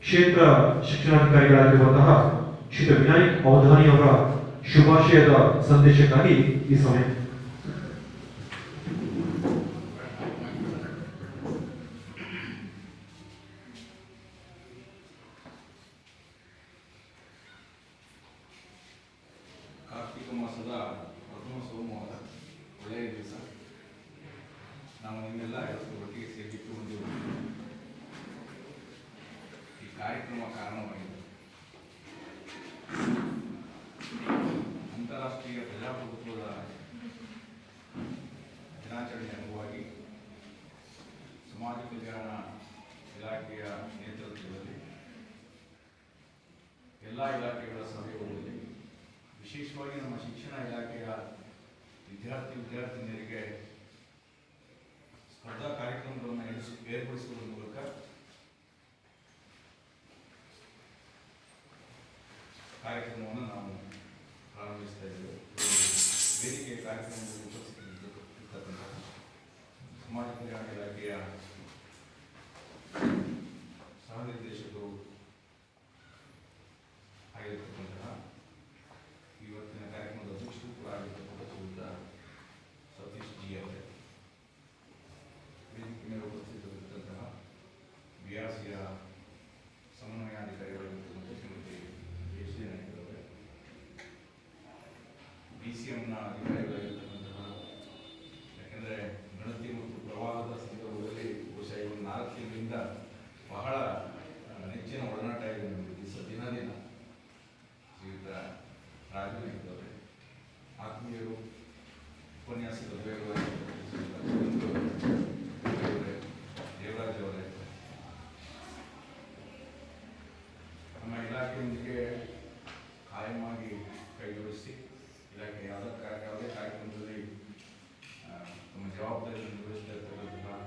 ಕ್ಷೇತ್ರ ಶಿಕ್ಷಣಾಧಿಕಾರಿಗಳಾಗಿರುವಂತಹ ಶ್ರೀ ವಿನಾಯಕ್ ಅವಧಾನಿ ಅವರ ಶುಭಾಶಯದ ಸಂದೇಶಕ್ಕಾಗಿ ಈ ಸಮಯ. ಕಾರ್ತಿಕ ಮಾಸದ ಪ್ರಥಮ ಸೋಮವಾರ, ಒಳ್ಳೆಯ ದಿವಸ. ನಾವು ನಿಮ್ಮೆಲ್ಲ ಒಟ್ಟಿಗೆ ಸೇರಿಬಿಟ್ಟು ಒಂದು ಈ ಕಾರ್ಯಕ್ರಮ ಕಾರಣವಾಗಿದೆ. ಅಂತಾರಾಷ್ಟ್ರೀಯ ಪ್ರಜಾಪ್ರಭುತ್ವದ ದಿನಾಚರಣೆ ಅಂಗವಾಗಿ ಸಮಾಜ ಕಲ್ಯಾಣ ಇಲಾಖೆಯ ನೇತೃತ್ವದಲ್ಲಿ ಎಲ್ಲ ಇಲಾಖೆಗಳ ಸಹಯೋಗದಲ್ಲಿ ವಿಶೇಷವಾಗಿ ನಮ್ಮ ಶಿಕ್ಷಣ ಇಲಾಖೆಯ ವಿದ್ಯಾರ್ಥಿನಿಯರಿಗೆ ಸ್ಪರ್ಧಾ ಕಾರ್ಯಕ್ರಮಗಳನ್ನು ಏರ್ಪಡಿಸುವುದರ ಮೂಲಕ ಕಾರ್ಯಕ್ರಮವನ್ನು ನಾವು ಪ್ರಾರಂಭಿಸ್ತಾ ಇದ್ದೇವೆ. ವೇದಿಕೆ ಕಾರ್ಯಕ್ರಮದಲ್ಲಿ ಉಪಸ್ಥಿತರಿರ್ತಕ್ಕಂಥ ಸಮಾಜ ಕಲ್ಯಾಣ ಇಲಾಖೆಯ ಸಹ ನಿರ್ದೇಶಕರು ಆಗಿರತಕ್ಕಂತಹ ಇವತ್ತಿನ ಕಾರ್ಯಕ್ರಮದ ಅಧ್ಯಕ್ಷರು ಕೂಡ ಆಗಿರತಕ್ಕಂಥ ಸತೀಶ್ ಜಿ ಅವರೇ, ವೇದಿಕೆ ಮೇಲೆ ಉಪಸ್ಥಿತರಿರ್ತಕ್ಕಂತಹ ಬಿಆರ್ಸಿಯ ಸಮನ್ವಯಾಧಿಕಾರಿಗಳಿರ್ತಕ್ಕಂಥ ಶ್ರೀಮತಿ ಯಶ್ರೀ ನಾಯ್ಕ ಅವರೇ, BCMನ ಅಧಿಕಾರಿಗಳಿರ್ತಕ್ಕಂತಹ, ಯಾಕೆಂದರೆ ಗಣತಿ ಮತ್ತು ಪ್ರವಾಹದ ಸಂದರ್ಭದಲ್ಲಿ ಬಹುಶಃ ಒಂದು 4 ತಿಂಗಳಿಂದ ಬಹಳ ನೆಚ್ಚಿನ ಒಡನಾಟ ಇದೆ ನಮಗೆ. ದಿನ ಶ್ರೀಯುತ ರಾಜು ಇದ್ದವರೇ, ಆತ್ಮೀಯರು, ಉಪನ್ಯಾಸಕರು ದೇವರಾಜ್ ಅವರೇ, ನಮ್ಮ ಇಲಾಖೆಯೊಂದಿಗೆ ಕಾಯಮಾಗಿ ಕೈಜೋಡಿಸಿ ಇಲಾಖೆ ಯಾವುದೇ ಕಾರ್ಯಕ್ರಮದಲ್ಲಿ ತಮ್ಮ ಜವಾಬ್ದಾರಿಯನ್ನು ನಿರ್ವಹಿಸ್ತಾ ಇರ್ತಕ್ಕಂತಹ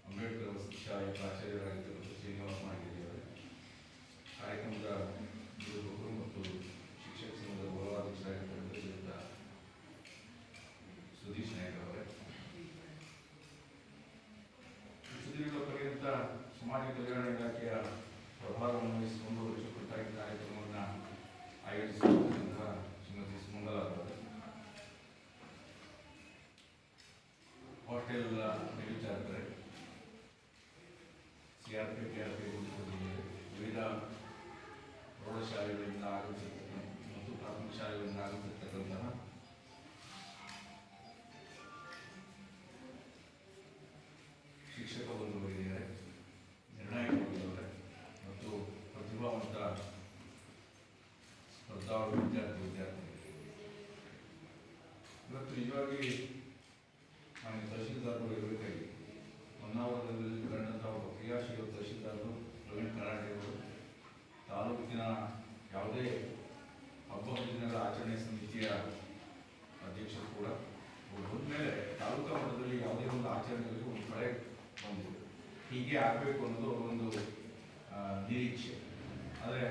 ಅಂಬೇಡ್ಕರ್ ವಸತಿಶಾಲೆಯ ಪ್ರಾಚಾರ್ಯರಾಗಿರ್ತಕ್ಕಂಥ ಶ್ರೀನಿವಾಸ ಮಾಡಿದ್ದೇವೆ. ಕಾರ್ಯಕ್ರಮದ ನಿರ್ವಾಹಕರು ಮತ್ತು ಶಿಕ್ಷಕ ಸಂಘದ ಗೌರವಾಧ್ಯಕ್ಷರಾಗಿರ್ತಕ್ಕಂಥ ಶ್ರೀಯುತ ಸುಧೀಶ್ ನಾಯ್ಕ ಅವರೇ, ಸುದೀರ್ಘ ಪರ್ಯಂತ ಸಮಾಜ ಕಲ್ಯಾಣ ಇಲಾಖೆಯ ಪ್ರಭಾರವನ್ನು ವಹಿಸಿಕೊಂಡು ಅಚ್ಚುಕಟ್ಟಾಗಿ ಕಾರ್ಯಕ್ರಮವನ್ನು ಆಯೋಜಿಸಿರ್ತಕ್ಕಂತಹ ಶ್ರೀಮತಿ ಸುಮಂಗಲ ಅವರೇ, ಹಾಸ್ಟೆಲ್ ಮೇಲ್ವಿಚಾರಕರೇ, CRPF ವಿವಿಧ ಪ್ರೌಢಶಾಲೆಗಳಿಂದ ಆಗಮಿಸಿರ್ತಕ್ಕಂಥ ಮತ್ತು ಪ್ರಾಥಮಿಕ ಶಾಲೆಗಳಿಂದ ಆಗಮಿಸಿರ್ತಕ್ಕಂತಹ ಶಿಕ್ಷಕ ಬಂಧುಗಳಿದ್ದಾರೆ, ನಿರ್ಣಾಯಕ ಬಂಧುಗಳೇ ಮತ್ತು ಪ್ರತಿಭಾವಂತ ಸ್ಪರ್ಧಾಳು ವಿದ್ಯಾರ್ಥಿನಿಯರು, ಇವತ್ತು ನಿಜವಾಗಿ ನಮಗೆ ತಹಶೀಲ್ದಾರರು ಇರಬೇಕಾಗಿ ಹೊನ್ನಾವರದಲ್ಲಿ ಕಂಡಂಥ ಒಬ್ಬ ಕ್ರಿಯಾಶೀಲ ತಹಶೀಲ್ದಾರರು ಪ್ರವೀಣ್ ಕರಾಟೆ ಅವರು ತಾಲೂಕಿನ ಯಾವುದೇ ಹಬ್ಬ ಹರಿದಿನಗಳ ಆಚರಣೆ ಸಮಿತಿಯ ಅಧ್ಯಕ್ಷರು ಕೂಡ ಹೋದ್ಮೇಲೆ ತಾಲೂಕಾ ಮಟ್ಟದಲ್ಲಿ ಯಾವುದೇ ಒಂದು ಆಚರಣೆಗಳಿಗೆ ಒಂದು ಕಡೆ ಬಂದಿದೆ. ಹೀಗೆ ಆಗಬೇಕು ಅನ್ನೋದು ಒಂದು ನಿರೀಕ್ಷೆ. ಆದರೆ